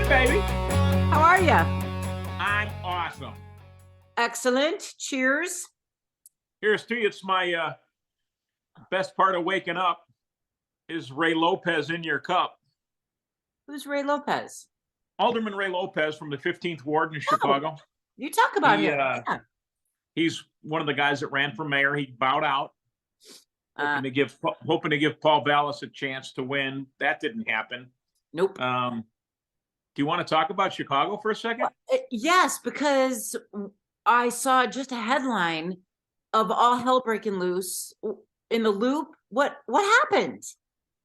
Baby, How are you? I'm awesome. Excellent. Cheers. Here's to you. It's my best part of waking up is Ray Lopez in your cup. Who's Ray Lopez? Alderman Ray Lopez from the 15th Ward in Chicago. You talk about him. Yeah. He's one of the guys that ran for mayor. He bowed out, Uh, hoping to give Paul Vallis a chance to win. That didn't happen. nope. Do you want to talk about Chicago for a second? Yes, because I saw just a headline of all hell breaking loose in the Loop. What happened?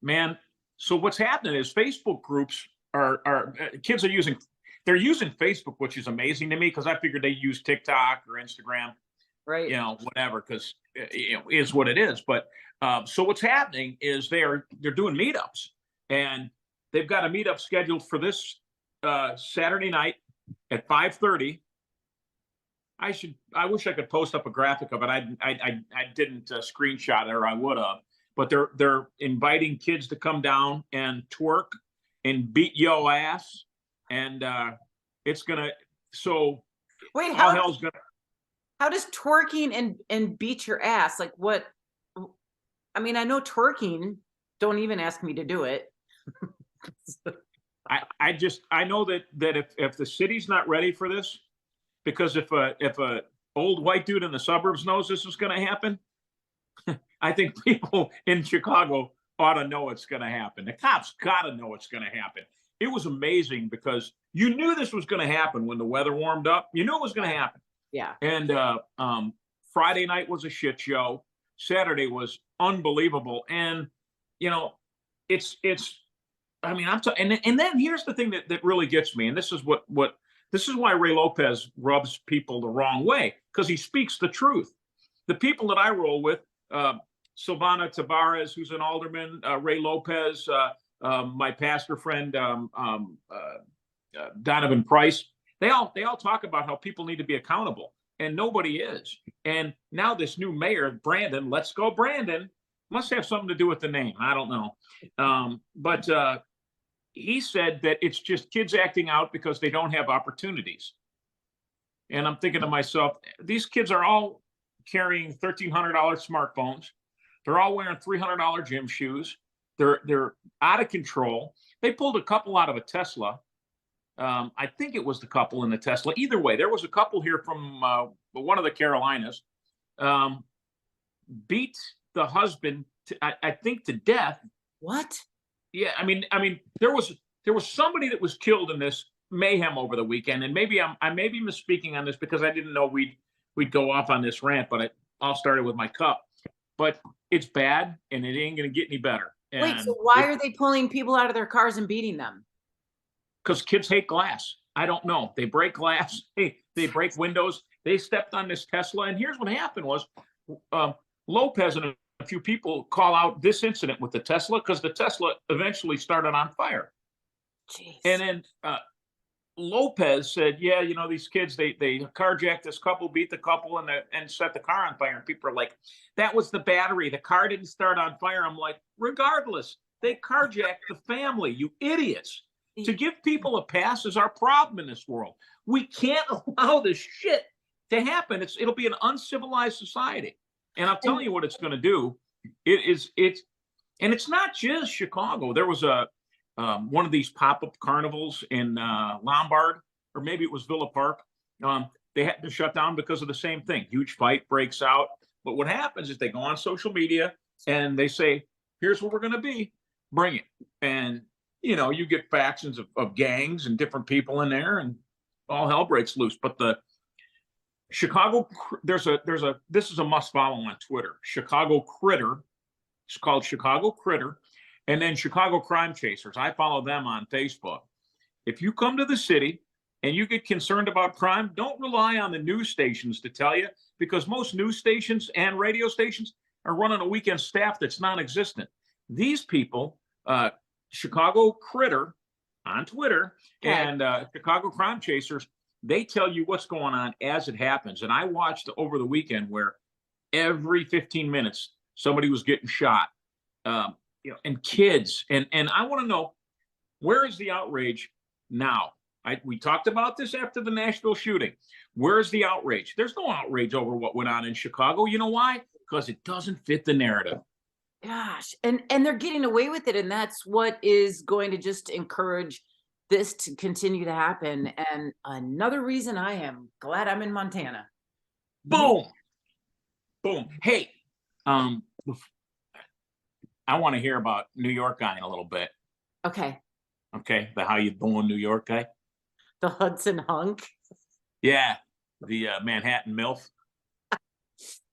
Man, so what's happening is Facebook groups are kids are using Facebook, which is amazing to me because I figured they use TikTok or Instagram, Right. Whatever, because is what it is. But so what's happening is they're doing meetups, and they've got a meetup scheduled for this Saturday night at 5:30. I wish I could post up a graphic of it. I didn't screenshot it, or I would have. But they're inviting kids to come down and twerk and beat yo ass, and it's gonna. So Wait, all hell's gonna. How does twerking and beat your ass? Like what? I mean, I know twerking. Don't even ask me to do it. I know that if the city's not ready for this, because if a old white dude in the suburbs knows this is going to happen, I think people in Chicago ought to know it's going to happen. The cops got to know it's going to happen. It was amazing because you knew this was going to happen when the weather warmed up. You knew it was going to happen. Yeah. And Friday night was a shit show. Saturday was unbelievable. And it's. I mean, and then here's the thing that really gets me, and this is this is why Ray Lopez rubs people the wrong way, because he speaks the truth. The people that I roll with, Silvana Tavares, who's an alderman, Ray Lopez, my pastor friend Donovan Price, they all talk about how people need to be accountable, and nobody is. And now this new mayor, Brandon, let's go Brandon, must have something to do with the name. I don't know, but he said that it's just kids acting out because they don't have opportunities. And I'm thinking to myself, these kids are all carrying $1,300 smartphones. They're all wearing $300 gym shoes. They're out of control. They pulled a couple out of a Tesla. I think it was the couple in the Tesla. Either way, there was a couple here from one of the Carolinas. Beat the husband, I think, to death. What? Yeah, I mean, there was somebody that was killed in this mayhem over the weekend, and maybe I may be misspeaking on this because I didn't know we'd go off on this rant, but it all started with my cup. But it's bad, and it ain't gonna get any better. And wait, so why are they pulling people out of their cars and beating them? Because kids hate glass. I don't know. They break glass. They break windows. They stepped on this Tesla, and here's what happened was Lopez and a few people call out this incident with the Tesla because the Tesla eventually started on fire. Jeez. And then Lopez said, yeah, these kids, they carjacked this couple, beat the couple, and set the car on fire. And people are like, that was the battery. The car didn't start on fire. I'm like, regardless, they carjacked the family, you idiots. To give people a pass is our problem in this world. We can't allow this shit to happen. It'll be an uncivilized society. And I'll tell you what it's going to do. And it's not just Chicago. There was one of these pop-up carnivals in Lombard, or maybe it was Villa Park. They had to shut down because of the same thing. Huge fight breaks out. But what happens is they go on social media and they say, here's what we're going to be. Bring it. And, you get factions of gangs and different people in there, and all hell breaks loose. But the Chicago, this is a must follow on Twitter. Chicago Critter. It's called Chicago Critter. And then Chicago Crime Chasers. I follow them on Facebook. If you come to the city and you get concerned about crime, don't rely on the news stations to tell you, because most news stations and radio stations are running a weekend staff that's non-existent. These people, Chicago Critter on Twitter, okay, and Chicago Crime Chasers, they tell you what's going on as it happens. And I watched over the weekend where every 15 minutes somebody was getting shot, and kids. And I want to know, where is the outrage Now, we talked about this after the Nashville shooting. Where's the outrage? There's no outrage over what went on in Chicago. You know why? Because it doesn't fit the narrative. Gosh, and they're getting away with it, and that's what is going to just encourage this to continue to happen. And another reason I am glad I'm in Montana. Boom, boom. Hey, um, I want to hear about New York guy in a little bit. Okay, Okay, the how you doing, New York guy? the Hudson Hunk. Yeah, the Manhattan MILF.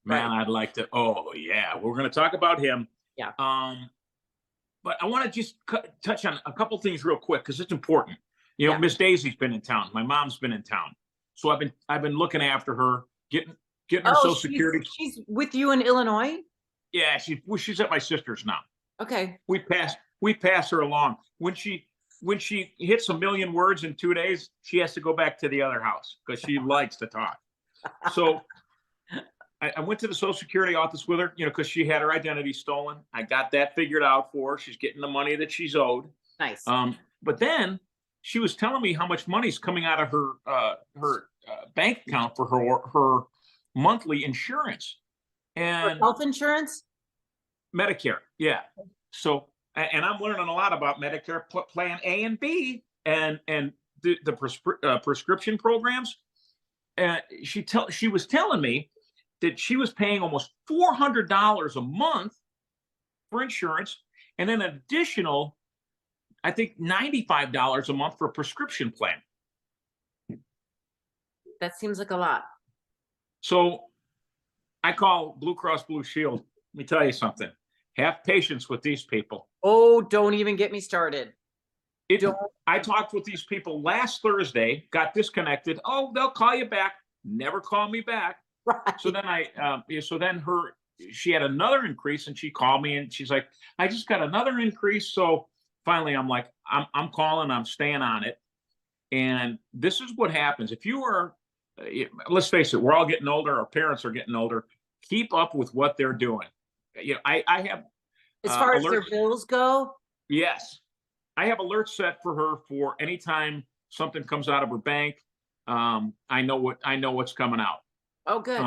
Man, Right. I'd like to. Oh yeah, we're going to talk about him. Yeah. But I want to just touch on a couple things real quick because it's important. You know, Yeah. Miss Daisy's been in town. My mom's been in town, so I've been looking after her, getting her Oh, Social Security. she's with you in Illinois? Yeah, she's at my sister's now. Okay. We pass her along when she hits 1 million words in 2 days. She has to go back to the other house because she likes to talk. So I went to the Social Security office with her, because she had her identity stolen. I got that figured out for her. She's getting the money that she's owed. Nice. But then she was telling me how much money's coming out of her bank account for her monthly insurance For and health insurance? Medicare. Yeah. So, and I'm learning a lot about Medicare Plan A and B and the prescription programs. She was telling me that she was paying almost $400 a month for insurance, and then an additional, I think, $95 a month for a prescription plan. That seems like a lot. So I call Blue Cross Blue Shield. Let me tell you something. Have patience with these people. Oh, don't even get me started. I talked with these people last Thursday, got disconnected. Oh, they'll call you back. Never call me back. Right. So then she had another increase, and she called me and she's like, I just got another increase. So finally, I'm like, I'm calling, I'm staying on it. And this is what happens if you are. Let's face it, we're all getting older. Our parents are getting older. Keep up with what they're doing. I have As far as their alerts. bills go, Yes, I have alerts set for her for anytime something comes out of her bank. I know what's coming out. oh, good.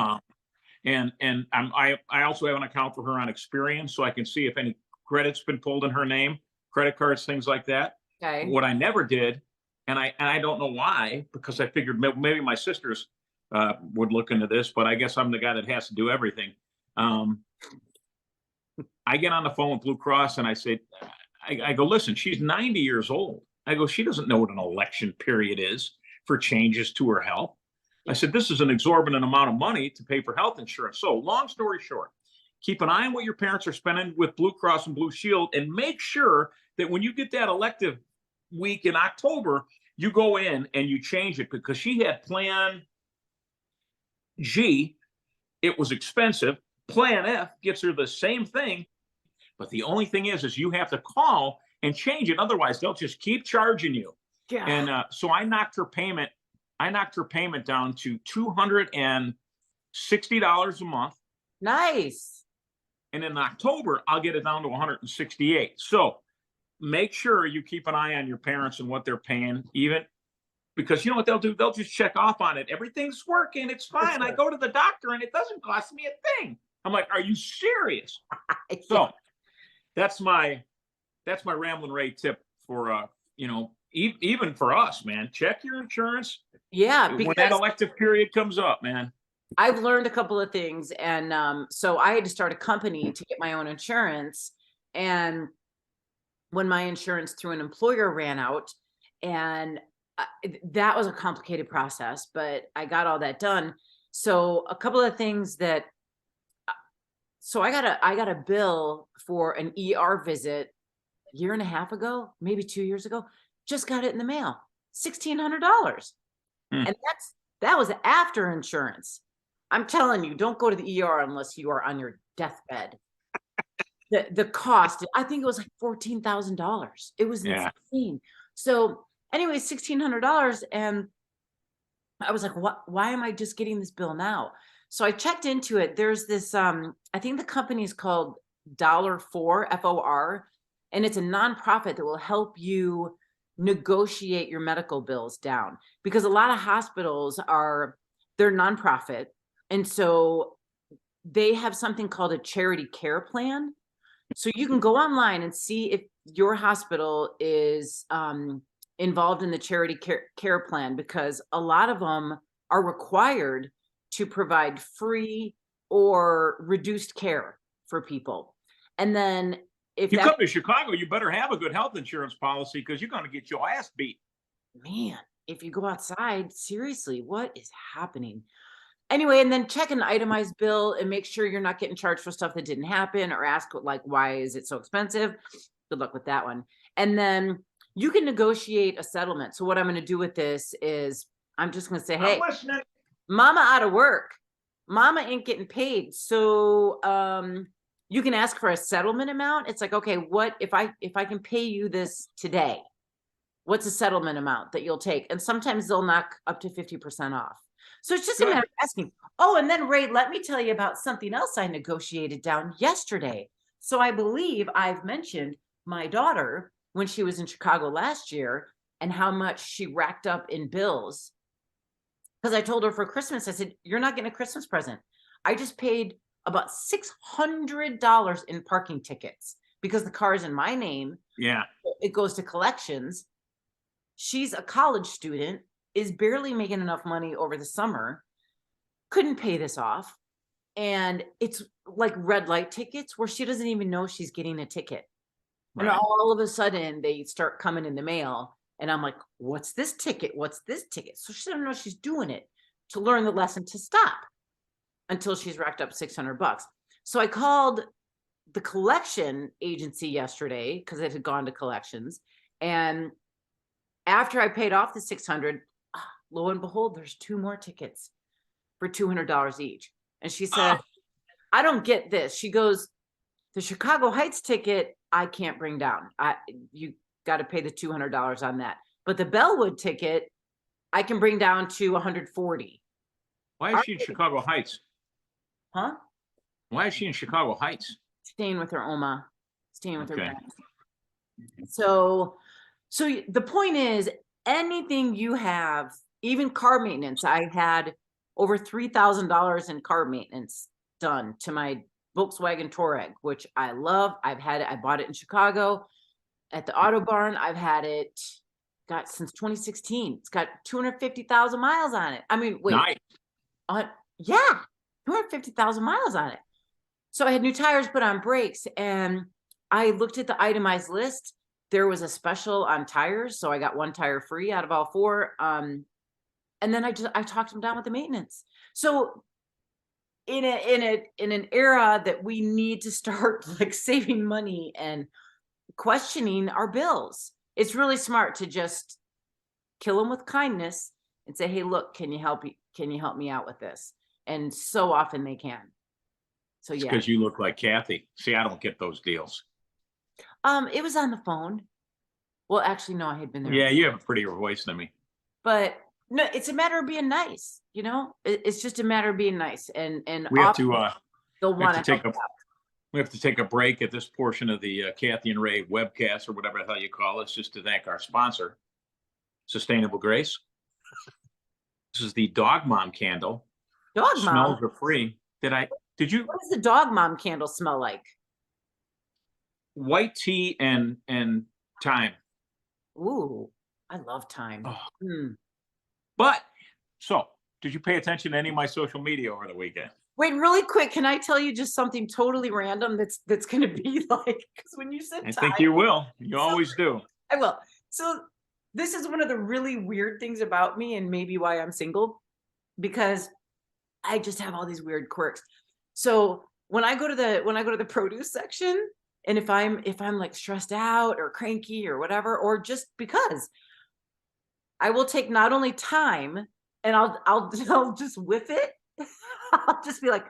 And I also have an account for her on Experian, so I can see if any credit's been pulled in her name, credit cards, things like that. Okay. What I never did, and I don't know why, because I figured maybe my sisters would look into this, but I guess I'm the guy that has to do everything. I get on the phone with Blue Cross and I say, I go, listen, she's 90 years old. I go, she doesn't know what an election period is for changes to her health. I said, this is an exorbitant amount of money to pay for health insurance. So long story short, keep an eye on what your parents are spending with Blue Cross and Blue Shield, and make sure that when you get that elective week in October, you go in and you change it, because she had Plan G. It was expensive. Plan F gets her the same thing. But the only thing is you have to call and change it. Otherwise, they'll just keep charging you. Yeah. And so I knocked her payment down to $260 a month. Nice. And in October, I'll get it down to 168. So make sure you keep an eye on your parents and what they're paying, even because you know what they'll do? They'll just check off on it. Everything's working. It's fine. I go to the doctor and it doesn't cost me a thing. I'm like, are you serious? So that's my Rambling Ray tip for even for us, man. Check your insurance. Yeah, When that because elective period comes up, man. I've learned a couple of things, and so I had to start a company to get my own insurance. And when my insurance through an employer ran out, and that was a complicated process, but I got all that done. So a couple of things that, so I got a bill for an ER visit a year and a half ago, maybe 2 years ago. Just got it in the mail, $1,600, and that was after insurance. I'm telling you, don't go to the ER unless you are on your deathbed. The cost, I think it was like $14,000. It was insane. So anyway, $1,600, and I was like, what? Why am I just getting this bill now? So I checked into it. There's this, I think the company is called $4, FOR, and it's a nonprofit that will help you negotiate your medical bills down, because a lot of hospitals they're nonprofit. And so they have something called a charity care plan. So you can go online and see if your hospital is involved in the charity care plan, because a lot of them are required to provide free or reduced care for people. And then if You that, come to Chicago, you better have a good health insurance policy because you're going to get your ass beat. man, if you go outside, seriously, what is happening? Anyway, and then check an itemized bill and make sure you're not getting charged for stuff that didn't happen, or ask like, why is it so expensive? Good luck with that one. And then you can negotiate a settlement. So what I'm going to do with this is I'm just going to say, I'm hey, listening. mama out of work. Mama ain't getting paid. So you can ask for a settlement amount. It's like, okay, what if I can pay you this today? What's a settlement amount that you'll take? And sometimes they'll knock up to 50% off. So it's just a Good. matter of asking. Oh, and then Ray, let me tell you about something else I negotiated down yesterday. So I believe I've mentioned my daughter when she was in Chicago last year and how much she racked up in bills. Because I told her for Christmas, I said, you're not getting a Christmas present. I just paid about $600 in parking tickets because the car is in my name. Yeah. It goes to collections. She's a college student, is barely making enough money over the summer, couldn't pay this off. And it's like red light tickets where she doesn't even know she's getting a ticket. Right. And all of a sudden they start coming in the mail. And I'm like, what's this ticket? What's this ticket? So she doesn't know she's doing it to learn the lesson to stop until she's racked up $600. So I called the collection agency yesterday because it had gone to collections. And after I paid off the 600, lo and behold, there's 2 more tickets for $200 each. And she said, I don't get this. She goes, the Chicago Heights ticket, I can't bring down. You got to pay the $200 on that. But the Bellwood ticket, I can bring down to 140. Why is she in Chicago Heights? Huh? Why is she in Chicago Heights? Staying with her Oma, staying with her Okay. parents. So the point is, anything you have, even car maintenance, I had over $3,000 in car maintenance done to my Volkswagen Touareg, which I love. I bought it in Chicago at the Auto Barn. I've had it since 2016. It's got 250,000 miles on it. I mean, wait, Nice. Yeah, 250,000 miles on it. So I had new tires put on, brakes, and I looked at the itemized list. There was a special on tires, so I got 1 tire free out of all 4. And then I talked them down with the maintenance. So in an era that we need to start like saving money and questioning our bills, it's really smart to just kill them with kindness and say, hey, look, can you help me out with this? And so often they can. So yeah, Because you look like Kathy. See, I don't get those deals. it was on the phone. Well, actually, no, I had been there. Yeah, you have a prettier voice than me. But no, it's a matter of being nice. It's just a matter of being nice, and We have to they'll we have want to to take we have to take a break at this portion of the Kathy and Ray webcast, or whatever the hell you call it, just to thank our sponsor, Sustainable Grace. This is the Dog Mom candle. Dog Mom. Smells are free. Did you? What does the Dog Mom candle smell like? White tea and thyme. Ooh, I love thyme. Oh. But did you pay attention to any of my social media over the weekend? Wait, really quick, can I tell you just something totally random that's going to be like, because when you said I thyme, think you will. You always do. I will. So this is one of the really weird things about me, and maybe why I'm single, because I just have all these weird quirks. So when I go to the produce section, and if I'm like stressed out or cranky or whatever, or just because, I will take not only thyme, and I'll just whiff it. I'll just be like,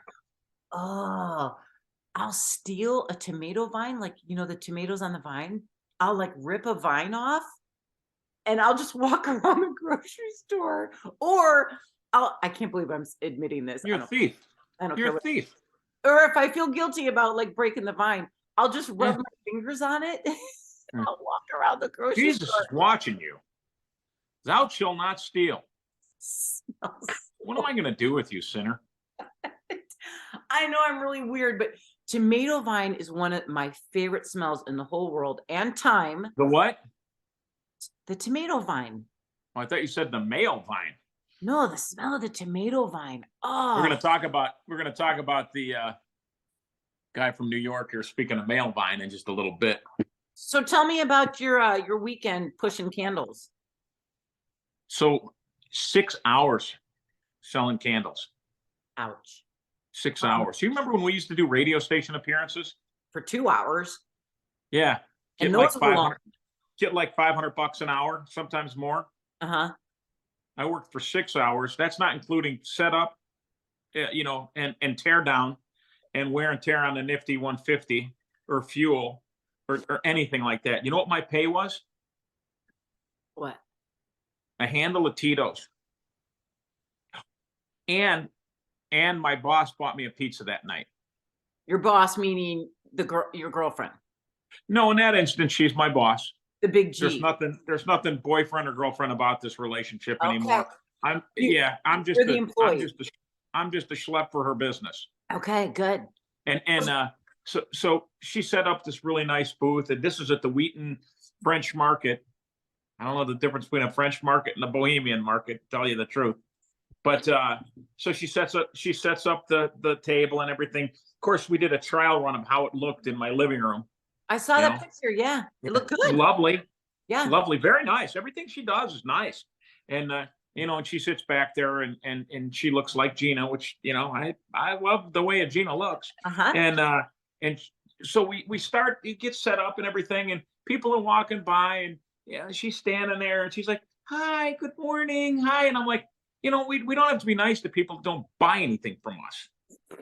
oh, I'll steal a tomato vine, like, the tomatoes on the vine. I'll like rip a vine off and I'll just walk around the grocery store. Or I can't believe I'm admitting this. You're a thief. I don't You're care a thief. or if I feel guilty about like breaking the vine, I'll just rub my fingers on it Mm. I'll walk around the grocery Jesus store. is watching you. Thou shalt not steal. Smells What am I going to do with you, sinner? I know I'm really weird, but tomato vine is one of my favorite smells in the whole world. And thyme, The what? the tomato vine. Oh, I thought you said the male vine. No, the smell of the tomato vine. We're going Oh, to talk about the guy from New York here. Speaking of male vine, in just a little bit. so tell me about your weekend pushing candles. So 6 hours selling candles. Ouch. 6 hours. You remember when we used to do radio station appearances? For 2 hours. Yeah. And Get like those were long. 500. Get like $500 an hour, sometimes more. Uh-huh. I worked for 6 hours. That's not including setup, and tear down and wear and tear on the nifty 150 or fuel or anything like that. You know what my pay was? What? A handle of Tito's. And my boss bought me a pizza that night. Your boss meaning your girlfriend. No, in that instance, she's my boss. The big G. There's nothing boyfriend or girlfriend about this relationship Okay. anymore. I'm just You're the employee. I'm just a schlep for her business. Okay, good. So she set up this really nice booth, and this is at the Wheaton French Market. I don't know the difference between a French market and a Bohemian market, to tell you the truth. But so she sets up the table and everything. Of course, we did a trial run of how it looked in my living room. I saw that picture. Yeah, it looked good. Lovely. Yeah, lovely, very nice. Everything she does is nice, and and she sits back there and she looks like Gina, which I love the way Gina looks. Uh-huh. And so we start. It gets set up and everything, and people are walking by, and she's standing there, and she's like, "Hi, good morning, hi," and I'm like, we don't have to be nice to people that don't buy anything from us.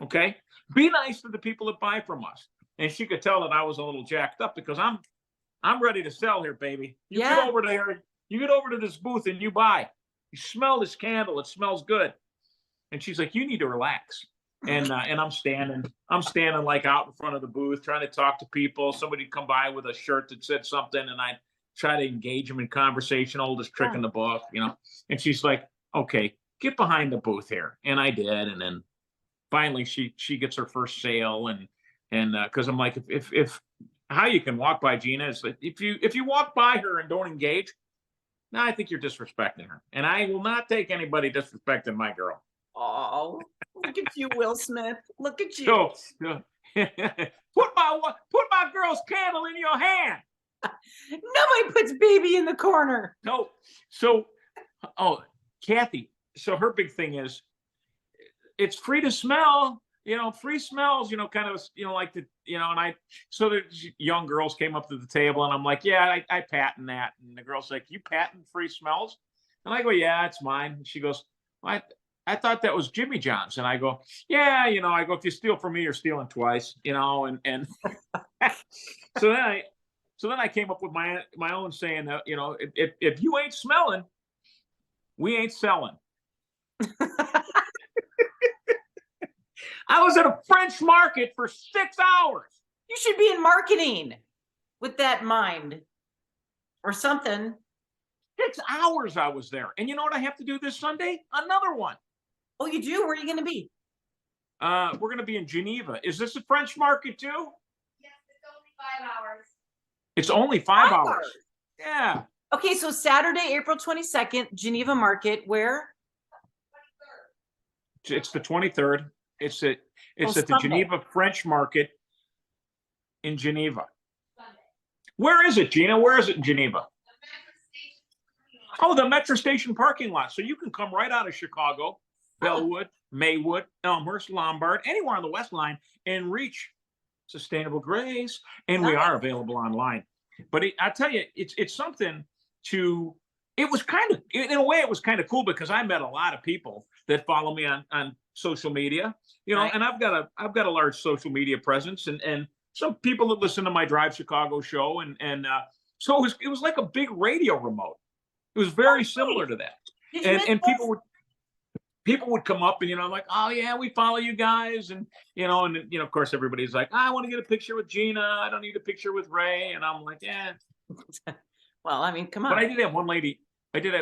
Okay, be nice to the people that buy from us. And she could tell that I was a little jacked up because I'm ready to sell here, baby. You get over there, you get over to this booth and you buy. You smell this candle, it smells good. And she's like, you need to relax. And I'm standing like out in front of the booth trying to talk to people. Somebody come by with a shirt that said something, and I try to engage them in conversation, oldest trick in the book, And she's like, okay, get behind the booth here. And I did, and then finally she gets her first sale, and because I'm like, if how you can walk by Gina is that if you walk by her and don't engage, now I think you're disrespecting her, and I will not take anybody disrespecting my girl. Oh, look at you, Will Smith. Look at you. So put my girl's candle in your hand. Nobody puts baby in the corner. No. So, Kathy. So her big thing is, it's free to smell. Free smells. Kind of. Like the. And so the young girls came up to the table, and I'm like, yeah, I patent that. And the girl's like, you patent free smells? And I go, yeah, it's mine. And she goes, I thought that was Jimmy John's. And I go, yeah, I go, if you steal from me, you're stealing twice, and so then I came up with my own saying that, if you ain't smelling, we ain't selling. I was at a French market for 6 hours. You should be in marketing with that mind or something. 6 hours I was there. And you know what I have to do this Sunday? Another one. Oh, you do? Where are you going to be? We're going to be in Geneva. Is this a French market too? Yes, it's only 5 hours. It's only 5 hours. Yeah. Okay, so Saturday, April 22nd, Geneva Market. Where? 23rd. It's the 23rd. It's at the Sunday. Geneva French Market in Geneva. Sunday. Where is it, Gina? Where is it in Geneva? The metro station. Oh, the metro station parking lot. So you can come right out of Chicago, Bellwood, Maywood, Elmhurst, Lombard, anywhere on the West Line, and reach Sustainable Grace. And we are available online. But I tell you, it's something to. It was kind of, in a way, it was kind of cool because I met a lot of people that follow me on social media, Right. and I've got a large social media presence, and some people that listen to my Drive Chicago show, and so it was like a big radio remote. It was very similar to that, and people would come up, and I'm like, oh yeah, we follow you guys, and of course everybody's like, I want to get a picture with Gina. I don't need a picture with Ray, and I'm like, yeah. Well, I mean, come But on. I did have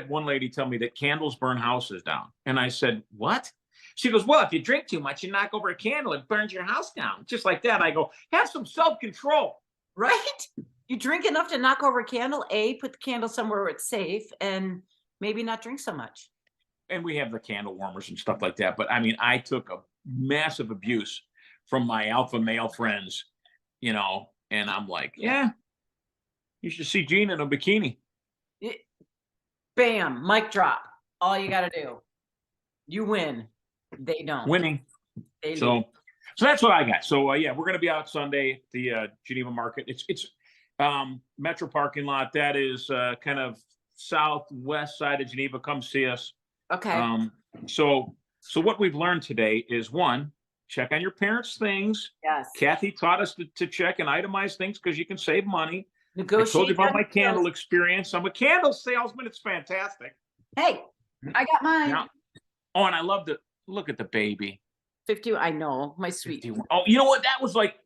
one lady tell me that candles burn houses down. And I said, what? She goes, well, if you drink too much, you knock over a candle, it burns your house down. Just like that. I go, have some self-control. Right? You drink enough to knock over a candle, put the candle somewhere where it's safe, and maybe not drink so much. And we have the candle warmers and stuff like that. But I mean, I took a massive abuse from my alpha male friends, and I'm like, yeah, you should see Gene in a bikini. Bam, mic drop. All you got to do. You win. They don't. Winning. They lose. So that's what I got. So yeah, we're going to be out Sunday at the Geneva Market. It's Metro parking lot. That is kind of southwest side of Geneva. Come see us. Okay. So what we've learned today is, one, check on your parents' things. Yes. Kathy taught us to check and itemize things because you can save money. Negotiate. I told you about my deals. candle experience. I'm a candle salesman. It's fantastic. Hey, I got mine. Yeah. Oh, and I love to look at the baby. 50. I know, my sweet. 51. Oh, you know what? That was like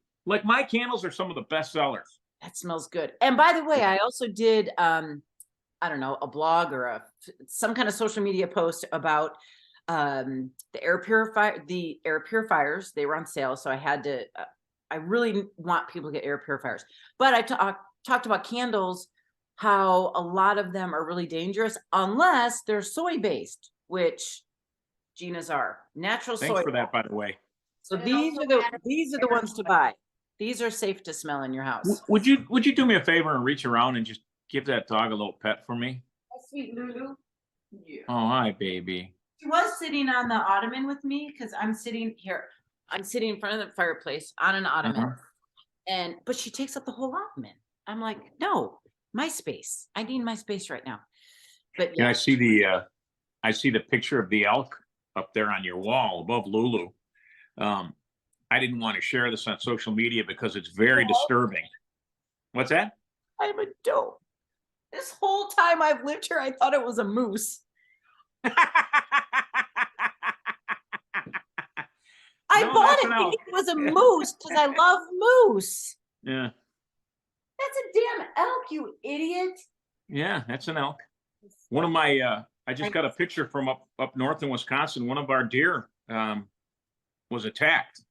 my candles are some of the best sellers. That smells good. And by the way, I also did I don't know, a blog or some kind of social media post about the air purifiers. They were on sale, so I had to. I really want people to get air purifiers. But I talked about candles, how a lot of them are really dangerous unless they're soy based, which Gina's are natural soy. Thanks for that, by the way. So And these also are the ones to buy. These are safe to smell in your house. Would you do me a favor and reach around and just give that dog a little pet for me? Oh, sweet Lulu. Yeah. Oh, hi, baby. She was sitting on the ottoman with me because I'm sitting here. I'm sitting in front of the fireplace on an ottoman, but she takes up the whole ottoman. I'm like, no, my space. I need my space right now. But And I see the picture of the elk up there on your wall above Lulu. I didn't want to share this on social media because it's very disturbing. What's that? I'm a dope. This whole time I've lived here, I thought it was a moose. I bought it thinking it was a moose because I love moose. Yeah. That's a damn elk, you idiot. Yeah, that's an elk. One of my I just got a picture from up north in Wisconsin. One of our deer was attacked.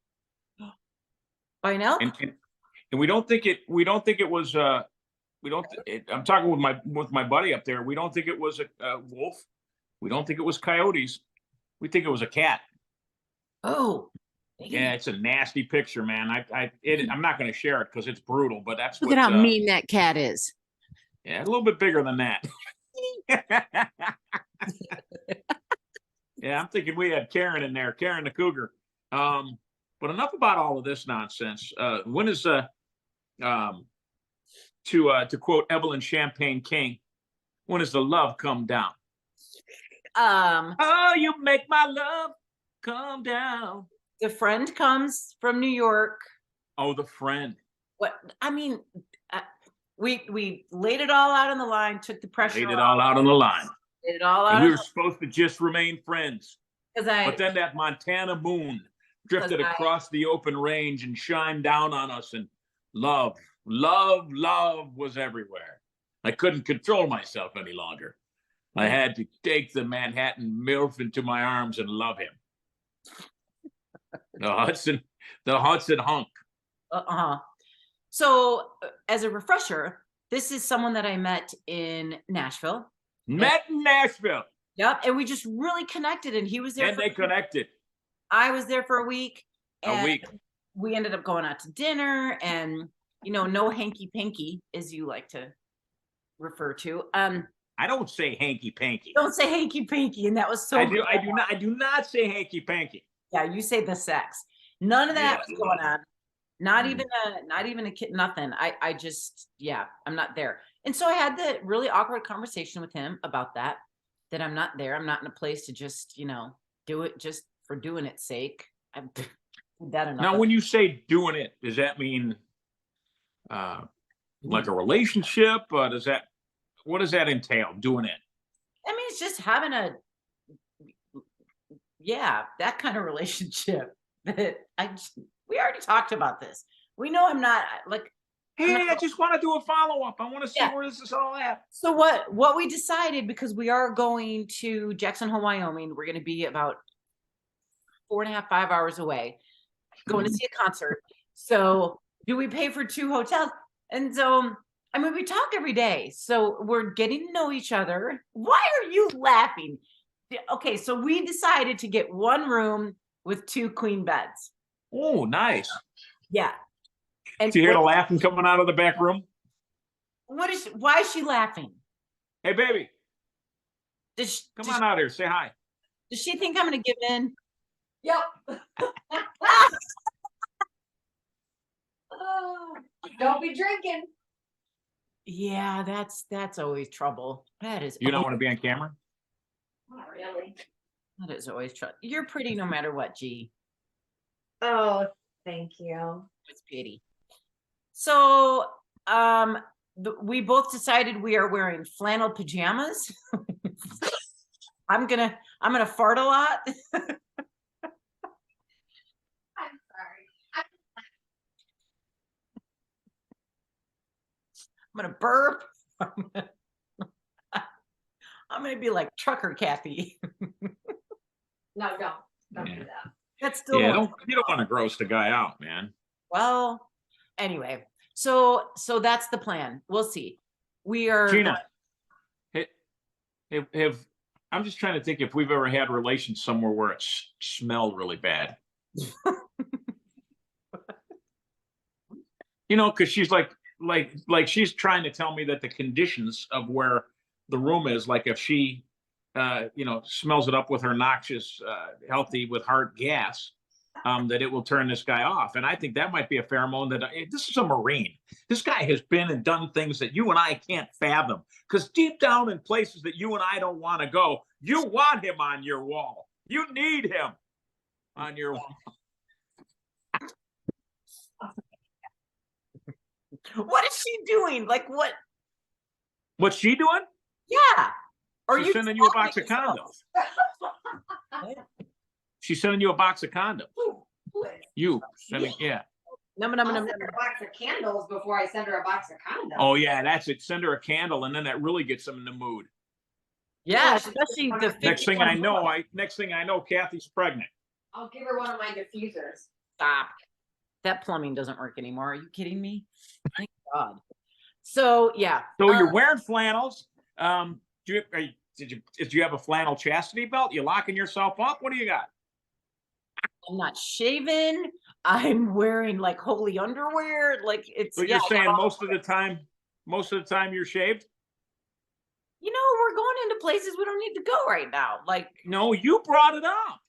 By an elk? And we don't think it was I'm talking with my buddy up there. We don't think it was a wolf. We don't think it was coyotes. We think it was a cat. Oh. Yeah, it's a nasty picture, man. I'm not going to share it because it's brutal, but that's Look at how mean that cat is. Yeah, a little bit bigger than that. Yeah, I'm thinking we had Karen in there, Karen the cougar. But enough about all of this nonsense. When is to quote Evelyn Champagne King, when does the love come down? Oh, you make my love come down. The friend comes from New York. Oh, the friend. What I mean, we laid it all out on the line, took the pressure. Laid it all out on the line. Laid it all out. And we were supposed to just remain friends. But then that Montana moon drifted across the open range and shined down on us, and love was everywhere. I couldn't control myself any longer. I had to take the Manhattan MILF into my arms and love him. The Hudson hunk. So as a refresher, this is someone that I met in Nashville. Met in Nashville. Yep. And we just really connected, and he was there. And they connected. I was there for a week. A week. We ended up going out to dinner, and no hanky panky, as you like to refer to. I don't say hanky panky. Don't say hanky panky, and that was so. I do not say hanky panky. Yeah, you say the sex. None of that was going on. Not even a kid. Nothing. I just I'm not there. And so I had the really awkward conversation with him about that. That I'm not there. I'm not in a place to just do it just for doing its sake. I've that enough. Now, when you say doing it, does that mean like a relationship? What does that entail? Doing it? I mean, it's just having that kind of relationship. That we already talked about this. We know I'm not like Hey, I just want to do a follow-up. I want to see Yeah. where this is all at. So what we decided, because we are going to Jackson Hole, Wyoming, we're going to be about 4.5, 5 hours away, going to see a concert. So do we pay for 2 hotels? And so, I mean, we talk every day, so we're getting to know each other. Why are you laughing? Okay, so we decided to get 1 room with 2 queen beds. Oh, nice. Yeah. And Do you hear the laughing coming out of the back room? why is she laughing? Hey, baby, Does come on out here. Say hi. she think I'm going to give in? Yep. Oh, don't be drinking. Yeah, that's always trouble. That is You don't want to be on camera? Not really. that is always trouble. You're pretty no matter what, G. Oh, thank you. It's pity. So, we both decided we are wearing flannel pajamas. I'm gonna fart a lot. I'm sorry. I'm gonna burp. I'm gonna be like trucker Kathy. No, don't Yeah. do that. That's still Yeah, you don't want to gross the guy out, man. well. Anyway, so that's the plan. We'll see. We are Gina, have I'm just trying to think if we've ever had relations somewhere where it smelled really bad. You know, because she's like she's trying to tell me that the conditions of where the room is, like if she, smells it up with her noxious, healthy with Hart gas, that it will turn this guy off. And I think that might be a pheromone that this is a Marine. This guy has been and done things that you and I can't fathom. Because deep down in places that you and I don't want to go, you want him on your wall. You need him on your wall. What is she doing? Like what? What's she doing? Yeah. Are She's sending you a box of talking condoms. She's sending you a box of condoms. You sending, yeah. Num, I'll num, num, send her a box of candles before I send her a box of condoms. Oh yeah, that's it. Send her a candle, and then that really gets them in the mood. Yeah, especially the Next thing 51 I know, Kathy's pregnant. I'll give her one of my diffusers. Stop. That plumbing doesn't work anymore. Are you kidding me? Thank God. So yeah. So you're wearing flannels. Did you have a flannel chastity belt? You locking yourself up? What do you got? I'm not shaven. I'm wearing like holy underwear. Like it's So you're saying most of the time you're shaved? You know, we're going into places we don't need to go right now. Like No, you brought it up.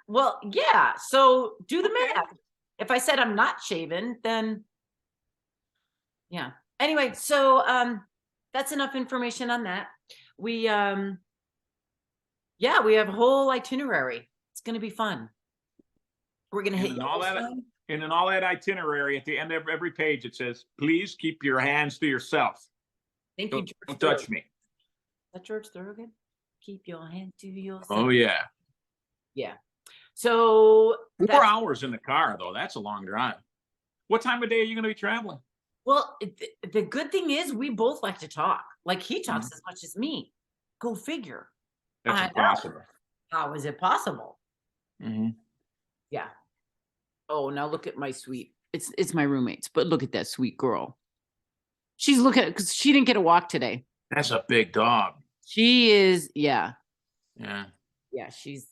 well, yeah. So do the Okay. math. If I said I'm not shaven, then yeah. Anyway, so that's enough information on that. We yeah, we have a whole itinerary. It's gonna be fun. We're gonna hit And in all that itinerary, at the end of every page, it says, "Please keep your hands to yourself. Thank you, Don't George. touch me." Is that George Thorogood? Keep your hand to yourself. Oh yeah. Yeah. So 4 hours in the car, though. That's a long drive. What time of day are you going to be traveling? well, the good thing is we both like to talk. Like he talks as much as me. Go figure. That's I know. impossible. How is it possible? Mm-hmm. Yeah. Oh, now look at my sweet. It's my roommates, but look at that sweet girl. She's looking because she didn't get a walk today. That's a big dog. She is, yeah. Yeah. Yeah, she's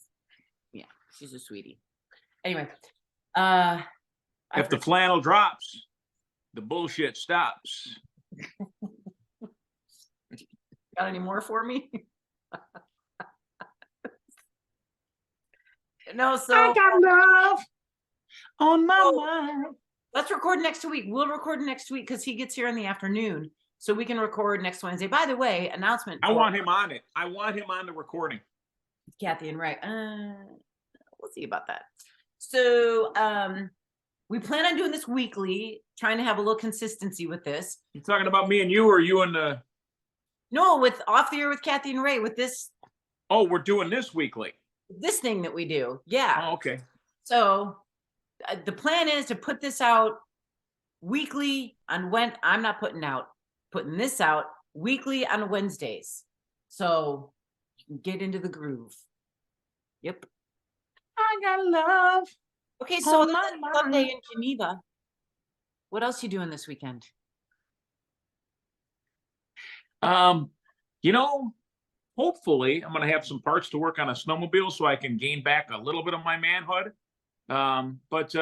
a sweetie. Anyway, If the flannel drops, the bullshit stops. got any more for me? No, so I got love on my mind. let's record next week. We'll record next week because he gets here in the afternoon, so we can record next Wednesday. By the way, announcement. I want him on it. I want him on the recording. Kathy and Ray. We'll see about that. So, we plan on doing this weekly, trying to have a little consistency with this. You talking about me and you, or you and the? No, with off the air with Kathy and Ray with this Oh, we're doing this weekly. thing that we do. Yeah. Oh, okay. So the plan is to put this out weekly on I'm not putting this out weekly on Wednesdays. So you can get into the groove. Yep. I got love. Okay, so On my Sunday mind. in Geneva. What else you doing this weekend? You know, hopefully I'm gonna have some parts to work on a snowmobile so I can gain back a little bit of my manhood. But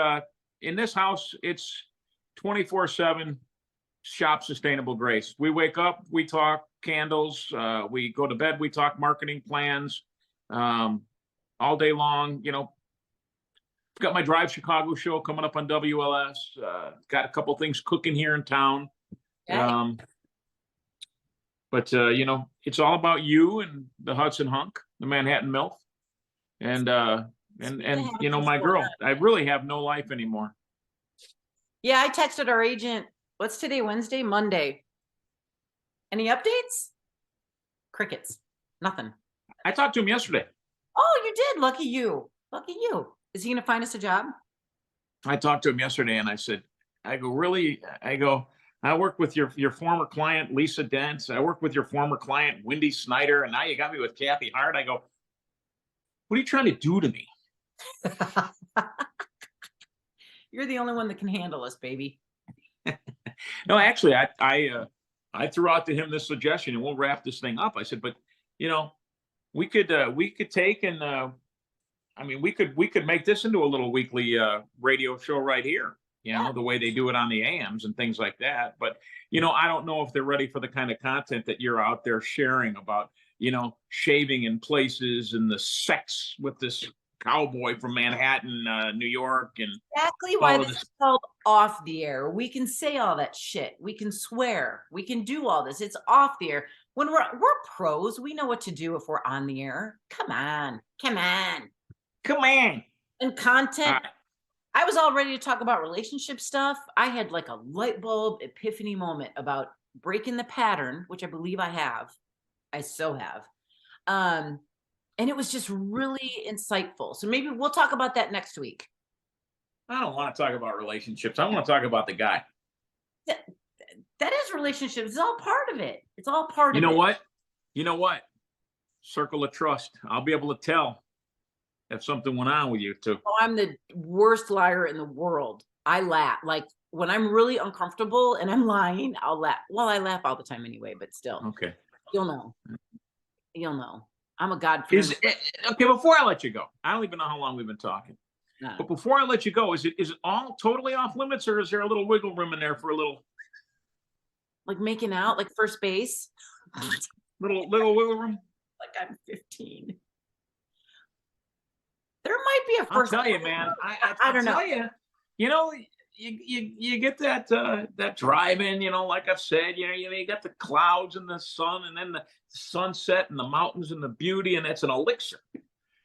in this house, it's 24/7 shop sustainable grace. We wake up, we talk candles, we go to bed, we talk marketing plans, um, all day long. Got my Drive Chicago show coming up on WLS. Got a couple things cooking here in town. Yeah. But it's all about you and the Hudson Hunk, the Manhattan MILF, and my girl. I really have no life anymore. Yeah, I texted our agent. What's today? Wednesday, Monday. Any updates? Crickets. Nothing. I talked to him yesterday. Oh, you did. Lucky you. Lucky you. Is he going to find us a job? I talked to him yesterday, and I go, really? I go, I work with your former client, Lisa Dent. I work with your former client, Wendy Snyder, and now you got me with Kathy Hart. I go, what are you trying to do to me? You're the only one that can handle us, baby. No, actually, I threw out to him this suggestion, and we'll wrap this thing up. I said, but we could take and we could make this into a little weekly radio show right here. The way they do it on the AMs and things like that. But I don't know if they're ready for the kind of content that you're out there sharing about shaving in places and the sex with this cowboy from Manhattan, New York, and exactly why this is called off the air. We can say all that shit. We can swear. We can do all this. It's off the air. When we're pros, we know what to do if we're on the air. Come on. And content. I was all ready to talk about relationship stuff. I had like a light bulb epiphany moment about breaking the pattern, which I believe I have. I so have. And it was just really insightful. So maybe we'll talk about that next week. I don't want to talk about relationships. I want to talk about the guy. That is relationships. It's all part of it. It's all part of it. You know what? Circle of trust. I'll be able to tell if something went on with you too. Oh, I'm the worst liar in the world. I laugh. Like when I'm really uncomfortable and I'm lying, I'll laugh. Well, I laugh all the time anyway, but still. Okay. You'll know. I'm a God. Okay, before I let you go, I don't even know how long we've been talking. But before I let you go, is it all totally off limits, or is there a little wiggle room in there for a little, like making out, like first base? little wiggle room? Like I'm 15. There might be a first. I'll tell you, man. I don't know. You get that drive in, like I've said, you got the clouds and the sun, and then the sunset and the mountains and the beauty, and it's an elixir.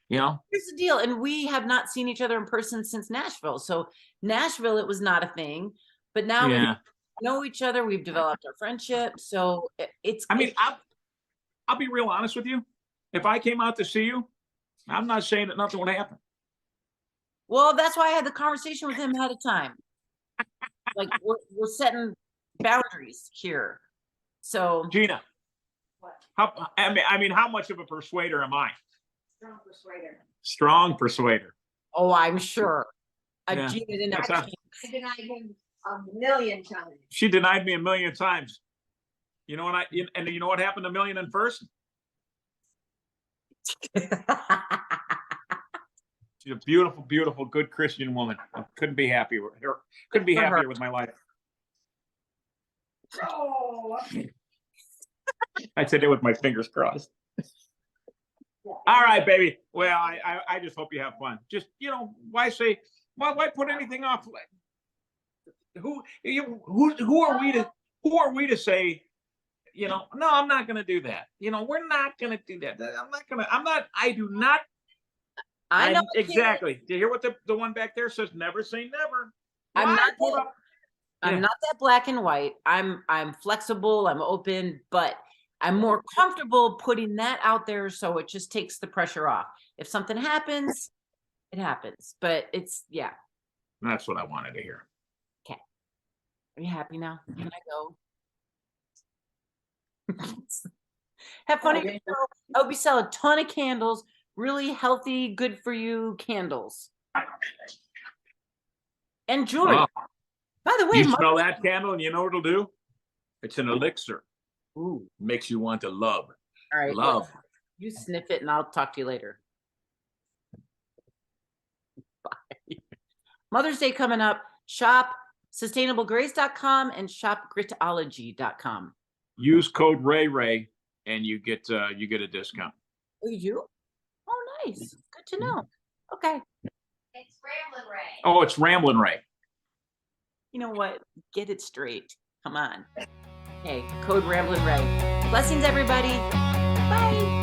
Here's the deal, and we have not seen each other in person since Nashville. So Nashville, it was not a thing, but now we know each other. We've developed our friendship, so it's. I'll be real honest with you. If I came out to see you, I'm not saying that nothing would happen. Well, that's why I had the conversation with him ahead of time. Like we're setting boundaries here. So Gina, What? how much of a persuader am I? Strong persuader. Strong persuader. Oh, I'm sure. Yeah. Gina didn't That's have how- I denied him a million times. She denied me a million times. You know what you know what happened a million and first? She's a beautiful, beautiful, good Christian woman. I couldn't be happier with her. Couldn't be happier with my life. Oh. I said it with my fingers crossed. All right, baby. Well, I just hope you have fun. Just why put anything off? Who are we to say? No, I'm not going to do that. We're not going to do that. I do not. I know exactly. Do you hear what the one back there says? Never say never. I'm not that black and white. I'm flexible. I'm open, but I'm more comfortable putting that out there, so it just takes the pressure off. If something happens, it happens. But it's That's what I wanted to hear. Okay. Are you happy now? Can I go? Have fun at your show. I hope you sell a ton of candles, really healthy, good for you candles. And jewelry. Wow. By the way, You smell that candle and you know what it'll do? It's an elixir. Ooh. Makes you want to love. All right. Love. Well, you sniff it and I'll talk to you later. Bye. Mother's Day coming up. Shop sustainablegrace.com and shop gritology.com. Use code Ray and you get a discount. Oh, you do? Oh, nice. Good to know. Okay. It's Ramblin' Ray. Oh, it's Ramblin' Ray. You know what? Get it straight. Come on. Okay, code Ramblin' Ray. Blessings, everybody. Bye.